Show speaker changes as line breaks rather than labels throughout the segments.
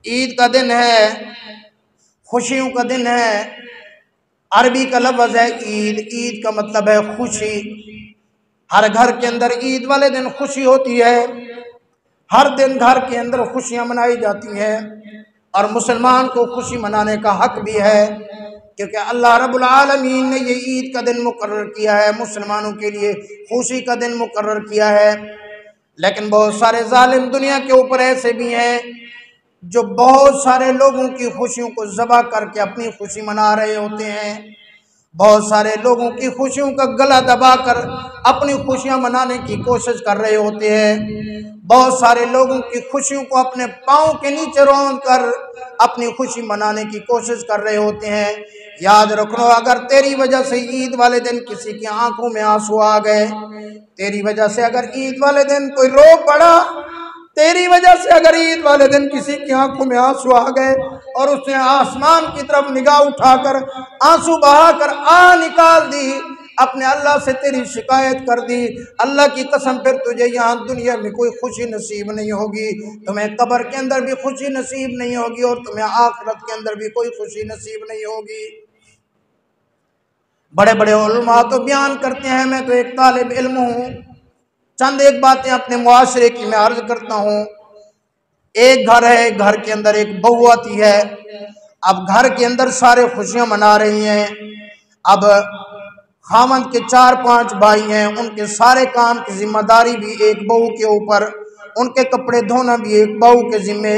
عید کا دن ہے، خوشیوں کا دن ہے۔ عربی کا لفظ ہے عید، عید کا مطلب ہے خوشی۔ ہر گھر کے اندر عید والے دن خوشی ہوتی ہے، ہر دن گھر کے اندر خوشیاں منائی جاتی ہیں، اور مسلمان کو خوشی منانے کا حق بھی ہے، کیونکہ اللہ رب العالمین نے یہ عید کا دن مقرر کیا ہے، مسلمانوں کے لیے خوشی کا دن مقرر کیا ہے۔ لیکن بہت سارے ظالم دنیا کے اوپر ایسے بھی ہیں جو بہت سارے لوگوں کی خوشیوں کو ذبح کر کے اپنی خوشی منا رہے ہوتے ہیں، بہت سارے لوگوں کی خوشیوں کا گلا دبا کر اپنی خوشیاں منانے کی کوشش کر رہے ہوتے ہیں، بہت سارے لوگوں کی خوشیوں کو اپنے پاؤں کے نیچے روند کر اپنی خوشی منانے کی کوشش کر رہے ہوتے ہیں۔ یاد رکھو، اگر تیری وجہ سے عید والے دن کسی کی آنکھوں میں آنسو آ گئے، تیری وجہ سے اگر عید والے دن کوئی رو پڑا، تیری وجہ سے اگر عید والے دن کسی کی آنکھوں میں آنسو آ گئے اور اس نے آسمان کی طرف نگاہ اٹھا کر آنسو بہا کر نکال دی، اپنے اللہ سے تیری شکایت کر دی، اللہ کی قسم پھر تجھے یہاں دنیا میں کوئی خوشی نصیب نہیں ہوگی، تمہیں قبر کے اندر بھی خوشی نصیب نہیں ہوگی، اور تمہیں آخرت کے اندر بھی کوئی خوشی نصیب نہیں ہوگی۔ بڑے بڑے علماء تو بیان کرتے ہیں، میں تو ایک طالب علم ہوں، چند ایک باتیں اپنے معاشرے کی میں عرض کرتا ہوں۔ ایک گھر ہے، ایک گھر کے اندر ایک بہو آتی ہے، اب گھر کے اندر سارے خوشیاں منا رہی ہیں، اب خاوند کے 4-5 بھائی ہیں، ان کے سارے کام کی ذمہ داری بھی ایک بہو کے اوپر، ان کے کپڑے دھونا بھی ایک بہو کے ذمے،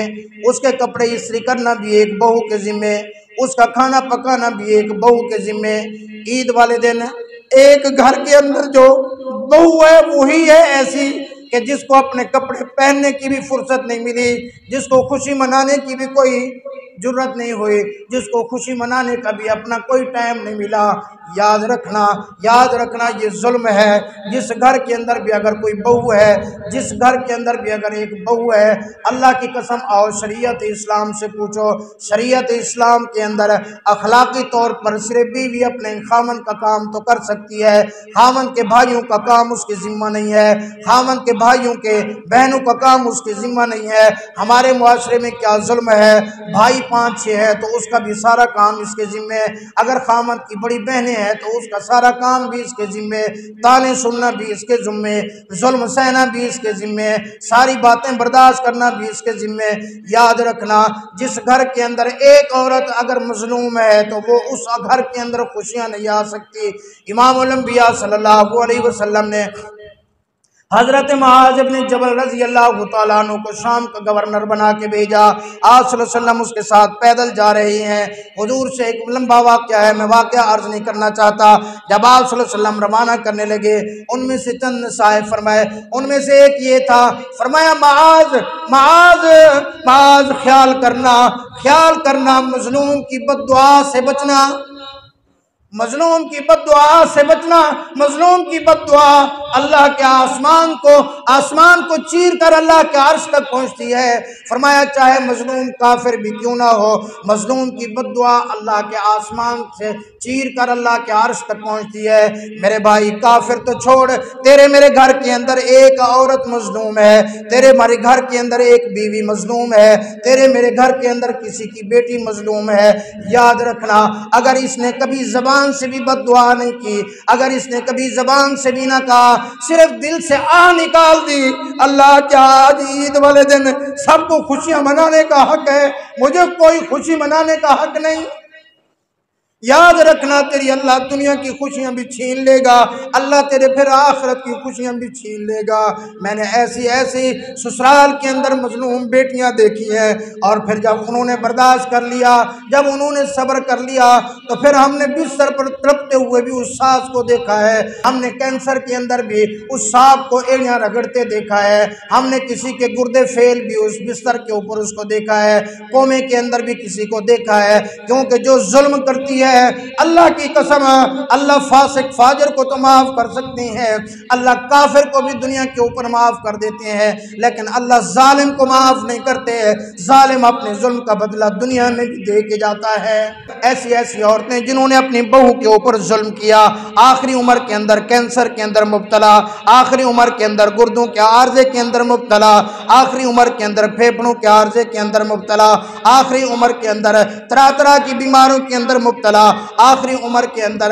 اس کے کپڑے استری کرنا بھی ایک بہو کے ذمے، اس کا کھانا پکانا بھی ایک بہو کے ذمے۔ عید والے دن ایک گھر کے اندر جو بہو ہے وہی ہے ایسی کہ جس کو اپنے کپڑے پہننے کی بھی فرصت نہیں ملی، جس کو خوشی منانے کی بھی کوئی جرت نہیں ہوئی، جس کو خوشی منانے کا بھی اپنا کوئی ٹائم نہیں ملا۔ یاد رکھنا یہ ظلم ہے۔ جس گھر کے اندر بھی اگر کوئی بہو ہے، جس گھر کے اندر بھی اگر ایک بہو ہے، اللہ کی قسم آؤ شریعت اسلام سے پوچھو، شریعت اسلام کے اندر اخلاقی طور پر صرف بیوی اپنے خاوند کا کام تو کر سکتی ہے، خاوند کے بھائیوں کا کام اس کے ذمہ نہیں ہے، خاوند کے بھائیوں کے بہنوں کا کام اس کے ذمہ نہیں ہے۔ ہمارے معاشرے میں کیا ظلم ہے، بھائی 5-6 ہے تو اس کا بھی سارا کام اس کے ذمہ ہے، اگر خاوند کی بڑی بہنیں ہیں تو اس کا سارا کام بھی اس کے ذمہ، تانے سننا بھی اس کے ذمہ، ظلم سہنا بھی اس کے ذمہ، ساری باتیں برداشت کرنا بھی اس کے ذمہ۔ یاد رکھنا، جس گھر کے اندر ایک عورت اگر مظلوم ہے تو وہ اس گھر کے اندر خوشیاں نہیں آ سکتی۔ امام الانبیاء صلی اللہ علیہ وسلم نے حضرت معاذ ابن جبل رضی اللہ تعالیٰ عنہ کو شام کا گورنر بنا کے بھیجا، آپ صلی اللہ علیہ وسلم اس کے ساتھ پیدل جا رہے ہیں، حضور سے ایک لمبا واقعہ ہے، میں واقعہ عرض نہیں کرنا چاہتا۔ جب آپ صلی اللہ علیہ وسلم روانہ کرنے لگے، ان میں سے چند نصائح فرمائے، ان میں سے ایک یہ تھا، فرمایا معاذ خیال کرنا مظلوم کی بد دعا سے بچنا، مظلوم کی بد دعا سے بچنا، مظلوم کی بد دعا اللہ کے آسمان کو چیر کر اللہ کے عرش تک پہنچتی ہے۔ فرمایا چاہے مظلوم کافر بھی کیوں نہ ہو، مظلوم کی بد دعا اللہ کے آسمان سے چیر کر اللہ کے عرش تک پہنچتی ہے۔ میرے بھائی کافر تو چھوڑ، تیرے میرے گھر کے اندر ایک عورت مظلوم ہے، تیرے میرے گھر کے اندر ایک بیوی مظلوم ہے، تیرے میرے گھر کے اندر کسی کی بیٹی مظلوم ہے۔ یاد رکھنا، اگر اس نے کبھی زبان سے بھی بد دعا نہیں کی، اگر اس نے کبھی زبان سے بھی نہ کہا، صرف دل سے نکال دی، اللہ کیا آج عید والے دن سب کو خوشیاں منانے کا حق ہے، مجھے کوئی خوشی منانے کا حق نہیں؟ یاد رکھنا، تیری اللہ دنیا کی خوشیاں بھی چھین لے گا، اللہ تیرے پھر آخرت کی خوشیاں بھی چھین لے گا۔ میں نے ایسی سسرال کے اندر مظلوم بیٹیاں دیکھی ہیں، اور پھر جب انہوں نے برداشت کر لیا، جب انہوں نے صبر کر لیا، تو پھر ہم نے بستر پر تڑپتے ہوئے بھی اس ساس کو دیکھا ہے، ہم نے کینسر کے اندر بھی اس سانپ کو ایڑیاں رگڑتے دیکھا ہے، ہم نے کسی کے گردے فیل بھی اس بستر کے اوپر اس کو دیکھا ہے، کومے کے اندر بھی کسی کو دیکھا ہے، کیونکہ جو ظلم کرتی ہے ہے۔ اللہ کی قسم، اللہ فاسق فاجر کو تو معاف کر سکتے ہیں، اللہ کافر کو بھی دنیا کے اوپر معاف کر دیتے ہیں، لیکن اللہ ظالم کو معاف نہیں کرتے۔ ظالم اپنے ظلم کا بدلہ دنیا میں بھی دے کے جاتا ہے۔ ایسی ایسی عورتیں جنہوں نے اپنی بہو کے اوپر ظلم کیا، آخری عمر کے اندر کینسر کے اندر مبتلا، آخری عمر کے اندر گردوں کے عارضے کے اندر مبتلا، آخری عمر کے اندر پھیپھڑوں کے عارضے کے اندر مبتلا، آخری عمر کے اندر طرح طرح کی بیماریوں کے اندر مبتلا، آخری عمر کے اندر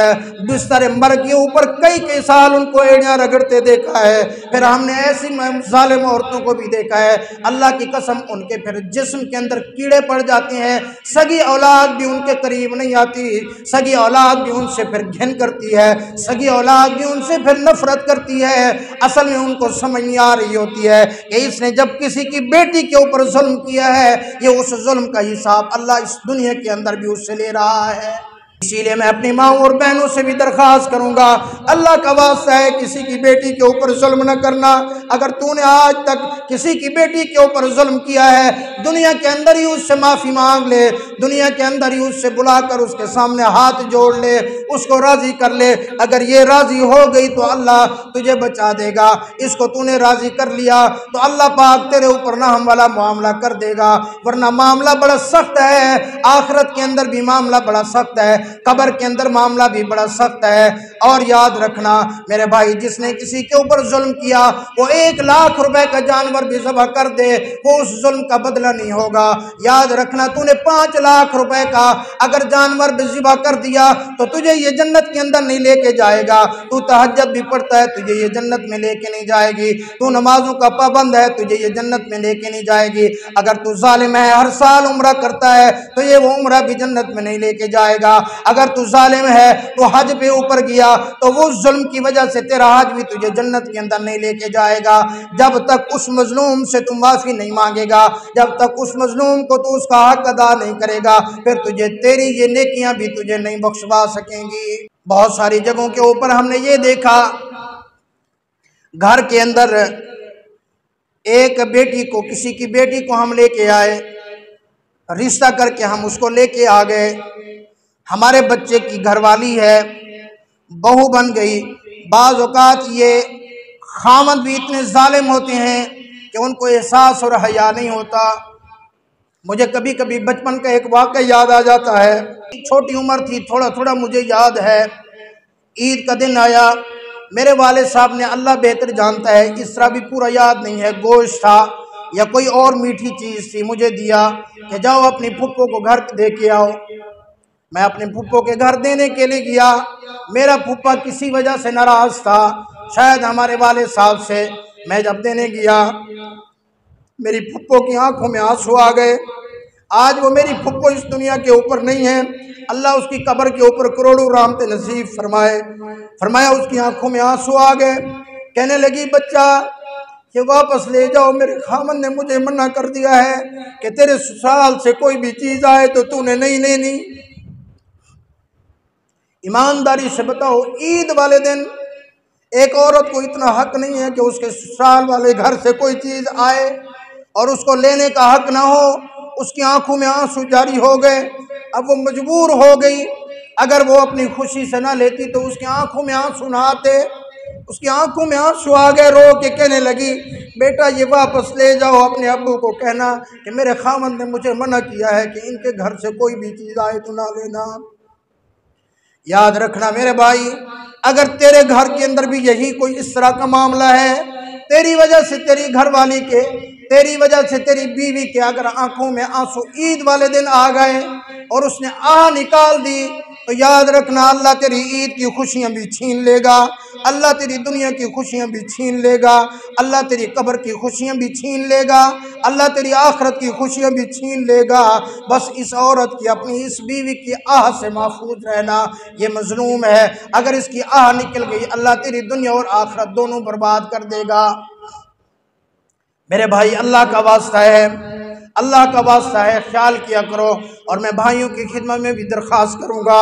بستر مرگ کے اوپر کئی سال ان کو ایڑیاں رگڑتے دیکھا ہے۔ پھر ہم نے ایسی ظالم عورتوں کو بھی دیکھا ہے، اللہ کی قسم ان کے پھر جسم کے اندر کیڑے پڑ جاتے ہیں، سگی اولاد بھی ان کے قریب نہیں آتی، سگی اولاد بھی ان سے پھر گھن کرتی ہے، سگی اولاد بھی ان سے پھر نفرت کرتی ہے۔ اصل میں ان کو سمجھ نہیں آ رہی ہوتی ہے کہ اس نے جب کسی کی بیٹی کے اوپر ظلم کیا ہے، یہ اس ظلم کا حساب اللہ اس دنیا کے اندر بھی اس سے لے رہا ہے۔ اسی لیے میں اپنی ماں اور بہنوں سے بھی درخواست کروں گا، اللہ کا واسطہ ہے کسی کی بیٹی کے اوپر ظلم نہ کرنا۔ اگر تو نے آج تک کسی کی بیٹی کے اوپر ظلم کیا ہے، دنیا کے اندر ہی اس سے معافی مانگ لے، دنیا کے اندر ہی اس سے بلا کر اس کے سامنے ہاتھ جوڑ لے، اس کو راضی کر لے۔ اگر یہ راضی ہو گئی تو اللہ تجھے بچا دے گا، اس کو تو نے راضی کر لیا تو اللہ پاک تیرے اوپر رحم والا معاملہ کر دے گا، ورنہ معاملہ بڑا سخت ہے، آخرت کے اندر بھی معاملہ بڑا سخت ہے، قبر کے اندر معاملہ بھی بڑا سخت ہے۔ اور یاد رکھنا میرے بھائی، جس نے کسی کے اوپر ظلم کیا، وہ 1,00,000 روپے کا جانور بھی ذبح کر دے، وہ اس ظلم کا بدلہ نہیں ہوگا۔ یاد رکھنا تو نے 5,00,000 روپے کا اگر جانور بھی ذبح کر دیا تو تجھے یہ جنت کے اندر نہیں لے کے جائے گا۔ تو تہجد بھی پڑھتا ہے، تجھے یہ جنت میں لے کے نہیں جائے گی۔ تو نمازوں کا پابند ہے، تجھے یہ جنت میں لے کے نہیں جائے گی۔ اگر تو ظالم ہے، ہر سال عمرہ کرتا ہے، تو یہ وہ عمرہ بھی جنت میں نہیں لے کے جائے گا۔ اگر تو ظالم ہے تو حج پہ اوپر گیا تو وہ ظلم کی وجہ سے تیرا حج بھی تجھے جنت کے اندر نہیں لے کے جائے گا۔ جب تک اس مظلوم سے تو معافی نہیں مانگے گا، جب تک اس مظلوم کو تو اس کا حق ادا نہیں کرے گا، پھر تجھے تیری یہ نیکیاں بھی تجھے نہیں بخشوا سکیں گی۔ بہت ساری جگہوں کے اوپر ہم نے یہ دیکھا، گھر کے اندر ایک بیٹی کو، کسی کی بیٹی کو ہم لے کے آئے، رشتہ کر کے ہم اس کو لے کے آ گئے، ہمارے بچے کی گھر والی ہے، بہو بن گئی۔ بعض اوقات یہ خامد بھی اتنے ظالم ہوتے ہیں کہ ان کو احساس اور حیا نہیں ہوتا۔ مجھے کبھی کبھی بچپن کا ایک واقعہ یاد آ جاتا ہے، چھوٹی عمر تھی، تھوڑا مجھے یاد ہے۔ عید کا دن آیا، میرے والد صاحب نے، اللہ بہتر جانتا ہے، اس طرح بھی پورا یاد نہیں ہے، گوشت تھا یا کوئی اور میٹھی چیز تھی، مجھے دیا کہ جاؤ اپنی پھپھو کو گھر دے کے آؤ۔ میں اپنے پھپھو کے گھر دینے کے لیے گیا، میرا پھپھا کسی وجہ سے ناراض تھا، شاید ہمارے والد صاحب سے۔ میں جب دینے گیا، میری پھپھو کی آنکھوں میں آنسو آ گئے۔ آج وہ میری پھپھو اس دنیا کے اوپر نہیں ہے، اللہ اس کی قبر کے اوپر کروڑوں رحمت نصیب فرمائے۔ فرمایا اس کی آنکھوں میں آنسو آ گئے، کہنے لگی بچہ یہ واپس لے جاؤ، میرے خامن نے مجھے منع کر دیا ہے کہ تیرے سسرال سے کوئی بھی چیز آئے تو نے نہیں لینی۔ ایمانداری سے بتاؤ، عید والے دن ایک عورت کو اتنا حق نہیں ہے کہ اس کے سسرال والے گھر سے کوئی چیز آئے اور اس کو لینے کا حق نہ ہو۔ اس کی آنکھوں میں آنسو جاری ہو گئے، اب وہ مجبور ہو گئی، اگر وہ اپنی خوشی سے نہ لیتی تو اس کی آنکھوں میں آنسو نہ آتے۔ اس کی آنکھوں میں آنسو آ گئے، رو کے کہنے لگی بیٹا یہ واپس لے جاؤ، اپنے ابو کو کہنا کہ میرے خامن نے مجھے منع کیا ہے کہ ان کے گھر سے کوئی بھی چیز آئے تو نہ لینا۔ یاد رکھنا میرے بھائی، اگر تیرے گھر کے اندر بھی یہی کوئی اس طرح کا معاملہ ہے، تیری وجہ سے تیری گھر والی کے، تیری وجہ سے تیری بیوی کے اگر آنکھوں میں آنسو عید والے دن آ گئے اور اس نے آہ نکال دی، تو یاد رکھنا اللہ تیری عید کی خوشیاں بھی چھین لے گا، اللہ تیری دنیا کی خوشیاں بھی چھین لے گا، اللہ تیری قبر کی خوشیاں بھی چھین لے گا، اللہ تیری آخرت کی خوشیاں بھی چھین لے گا۔ بس اس عورت کی، اپنی اس بیوی کی آہ سے محفوظ رہنا۔ یہ مظلوم ہے، اگر اس کی آہ نکل گئی اللہ تیری دنیا اور آخرت دونوں برباد کر دے گا۔ میرے بھائی اللہ کا واسطہ ہے، اللہ کا واسطہ ہے، خیال کیا کرو۔ اور میں بھائیوں کی خدمت میں بھی درخواست کروں گا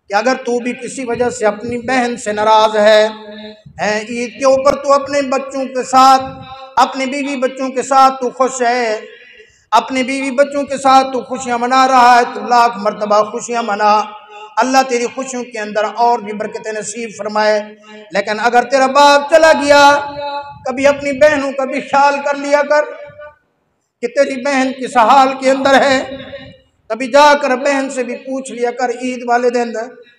کہ اگر تو بھی کسی وجہ سے اپنی بہن سے ناراض ہے، عید کے اوپر تو اپنے بچوں کے ساتھ، اپنے بیوی بچوں کے ساتھ تو خوش ہے، اپنے بیوی بچوں کے ساتھ تو خوشیاں منا رہا ہے، تو لاکھ مرتبہ خوشیاں منا۔ اللہ تیری خوشیوں کے اندر اور بھی برکتیں نصیب فرمائے۔ لیکن اگر تیرا باپ چلا گیا، کبھی اپنی بہنوں کا بھی خیال کر لیا کر کہ تیری بہن کس حال کے اندر ہے۔ کبھی جا کر بہن سے بھی پوچھ لیا کر، عید والے دن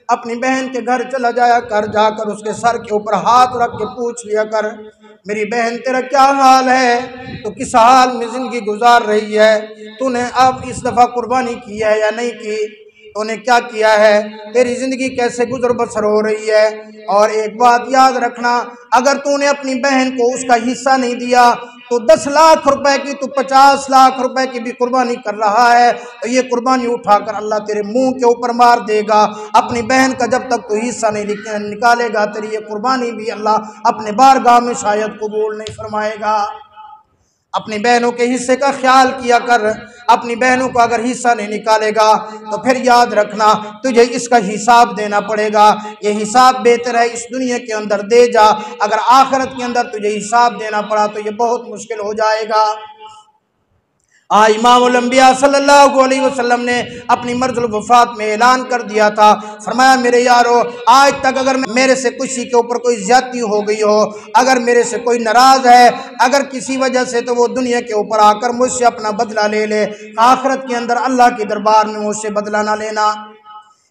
اپنی بہن کے گھر چلا جایا کر، جا کر اس کے سر کے اوپر ہاتھ رکھ کے پوچھ لیا کر، میری بہن تیرا کیا حال ہے، تو کس حال میں زندگی گزار رہی ہے، تو نے اب اس دفعہ قربانی کی ہے یا نہیں کی، تو نے کیا کیا ہے، تیری زندگی کیسے گزر بسر ہو رہی ہے۔ اور ایک بات یاد رکھنا، اگر تو نے اپنی بہن کو اس کا حصہ نہیں دیا تو 10 لاکھ روپے کی تو 50 لاکھ روپے کی بھی قربانی کر رہا ہے، تو یہ قربانی اٹھا کر اللہ تیرے منہ کے اوپر مار دے گا۔ اپنی بہن کا جب تک تو حصہ نہیں نکالے گا، تیری یہ قربانی بھی اللہ اپنے بارگاہ میں شاید قبول نہیں فرمائے گا۔ اپنی بہنوں کے حصے کا خیال کیا کر، اپنی بہنوں کو اگر حصہ نہیں نکالے گا تو پھر یاد رکھنا تجھے اس کا حساب دینا پڑے گا۔ یہ حساب بہتر ہے اس دنیا کے اندر دے جا، اگر آخرت کے اندر تجھے حساب دینا پڑا تو یہ بہت مشکل ہو جائے گا۔ امام الانبیاء صلی اللہ علیہ وسلم نے اپنی مرض الوفات میں اعلان کر دیا تھا، فرمایا میرے یارو، آج تک اگر میرے سے کسی کے اوپر کوئی زیادتی ہو گئی ہو، اگر میرے سے کوئی ناراض ہے، اگر کسی وجہ سے، تو وہ دنیا کے اوپر آ کر مجھ سے اپنا بدلہ لے لے، آخرت کے اندر اللہ کے دربار میں مجھ سے بدلہ نہ لینا۔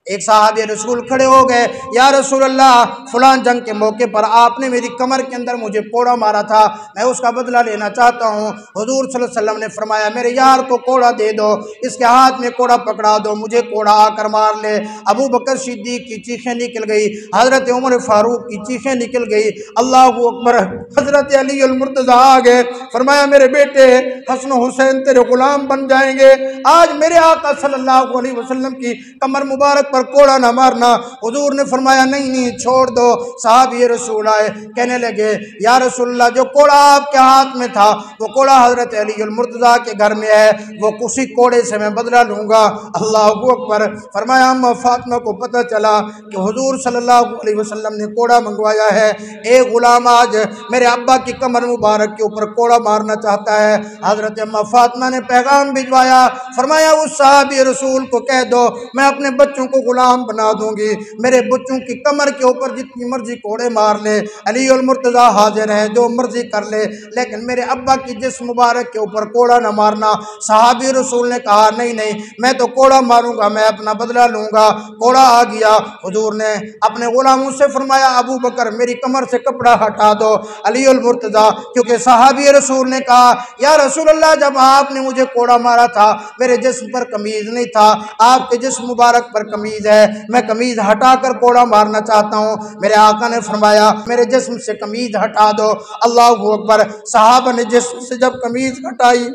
ایک صحابی رسول کھڑے ہو گئے، یا رسول اللہ، فلان جنگ کے موقع پر آپ نے میری کمر کے اندر مجھے کوڑا مارا تھا، میں اس کا بدلہ لینا چاہتا ہوں۔ حضور صلی اللہ علیہ وسلم نے فرمایا میرے یار کو کوڑا دے دو، اس کے ہاتھ میں کوڑا پکڑا دو، مجھے کوڑا آ کر مار لے۔ ابو بکر صدیق کی چیخیں نکل گئی، حضرت عمر فاروق کی چیخیں نکل گئی، اللہ اکبر۔ حضرت علی المرتضیٰ آ گئے، فرمایا میرے بیٹے حسن و حسین تیرے غلام بن جائیں گے، آج میرے آقا صلی اللہ علیہ وسلم کی کمر مبارک پر کوڑا نہ مارنا۔ حضور نے فرمایا نہیں چھوڑ دو۔ صحابی رسول آئے، کہنے لگے یا رسول اللہ، جو کوڑا آپ کے ہاتھ میں تھا وہ کوڑا حضرت علی المرتضیٰ کے گھر میں ہے، وہ اسی کوڑے سے میں بدلہ لوں گا۔ اللہ اکبر۔ فرمایا اما فاطمہ کو پتہ چلا کہ حضور صلی اللہ علیہ وسلم نے کوڑا منگوایا ہے، ایک غلام آج میرے ابا کی کمر مبارک کے اوپر کوڑا مارنا چاہتا ہے۔ حضرت اما فاطمہ نے پیغام بھجوایا، فرمایا اس صحابی رسول کو کہہ دو میں اپنے بچوں کو غلام بنا دوں گی، میرے بچوں کی کمر کے اوپر جتنی مرضی کوڑے مار لے، علی المرتضیٰ حاضر ہیں، جو مرضی کر لے، لیکن میرے ابا کی جسم مبارک کے اوپر کوڑا نہ مارنا۔ صحابی رسول نے کہا نہیں میں تو کوڑا ماروں گا، میں اپنا بدلہ لوں گا۔ کوڑا آ گیا، حضور نے اپنے غلاموں سے فرمایا ابو بکر میری کمر سے کپڑا ہٹا دو۔ علی المرتضیٰ، کیونکہ صحابی رسول نے کہا یا رسول اللہ، جب آپ نے مجھے کوڑا مارا تھا میرے جسم پر قمیض نہیں تھا، آپ کے جسم مبارک پر قمیض ہے، میں قمیض ہٹا کر کوڑا مارنا چاہتا ہوں۔ میرے آقا نے فرمایا میرے جسم سے قمیض ہٹا دو۔ اللہ اکبر۔ صحابہ نے جسم سے جب قمیض ہٹائی،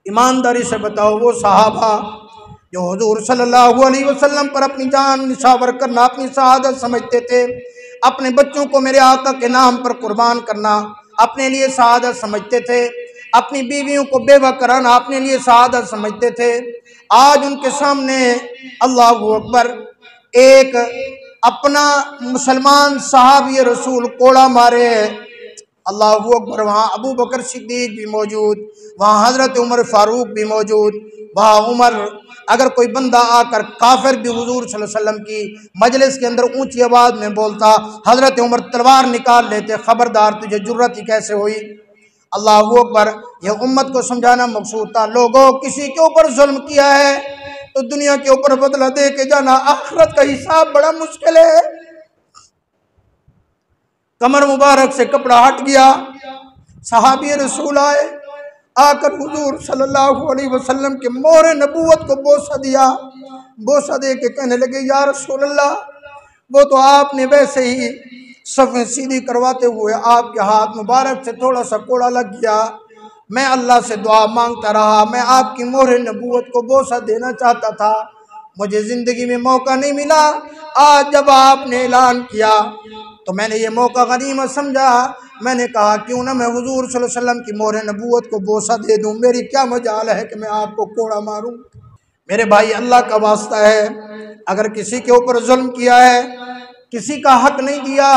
ایمانداری سے بتاؤ وہ صحابہ جو حضور صلی اللہ علیہ وسلم پر اپنی جان نشاور کرنا اپنی شہادت سمجھتے تھے، اپنے بچوں کو میرے آقا کے نام پر قربان کرنا اپنے لیے شہادت سمجھتے تھے، اپنی بیویوں کو بیوہ کرانا اپنے لیے شہادت سمجھتے تھے، آج ان کے سامنے اللہ اکبر ایک اپنا مسلمان صحابی رسول کوڑا مارے۔ اللہ اکبر۔ وہاں ابو بکر صدیق بھی موجود، وہاں حضرت عمر فاروق بھی موجود، وہاں عمر اگر کوئی بندہ آ کر کافر بھی حضور صلی اللہ علیہ وسلم کی مجلس کے اندر اونچی آواز میں بولتا، حضرت عمر تلوار نکال لیتے، خبردار تجھے جرت ہی کیسے ہوئی۔ اللہ اکبر۔ یہ امت کو سمجھانا مقصود تھا، لوگوں کسی کے اوپر ظلم کیا ہے تو دنیا کے اوپر بدلہ دے کے جانا، آخرت کا حساب بڑا مشکل ہے۔ کمر مبارک سے کپڑا ہٹ گیا، صحابی رسول آئے، آ کر حضور صلی اللہ علیہ وسلم کے مہر نبوت کو بوسہ دیا، بوسہ دے کے کہنے لگے یا رسول اللہ، وہ تو آپ نے ویسے ہی صفیں سیدھی کرواتے ہوئے آپ کے ہاتھ مبارک سے تھوڑا سا کوڑا لگ گیا، میں اللہ سے دعا مانگتا رہا، میں آپ کی مہر نبوت کو بوسہ دینا چاہتا تھا، مجھے زندگی میں موقع نہیں ملا، آج جب آپ نے اعلان کیا تو میں نے یہ موقع غنیمت سمجھا، میں نے کہا کیوں نہ میں حضور صلی اللہ علیہ وسلم کی مہر نبوت کو بوسہ دے دوں، میری کیا مجال ہے کہ میں آپ کو کوڑا ماروں۔ میرے بھائی اللہ کا واسطہ ہے، اگر کسی کے اوپر ظلم کیا ہے، کسی کا حق نہیں دیا،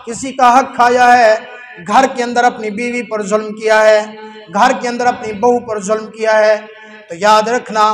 کسی کا حق کھایا ہے، گھر کے اندر اپنی بیوی پر ظلم کیا ہے، گھر کے اندر اپنی بہو پر ظلم کیا ہے، تو یاد رکھنا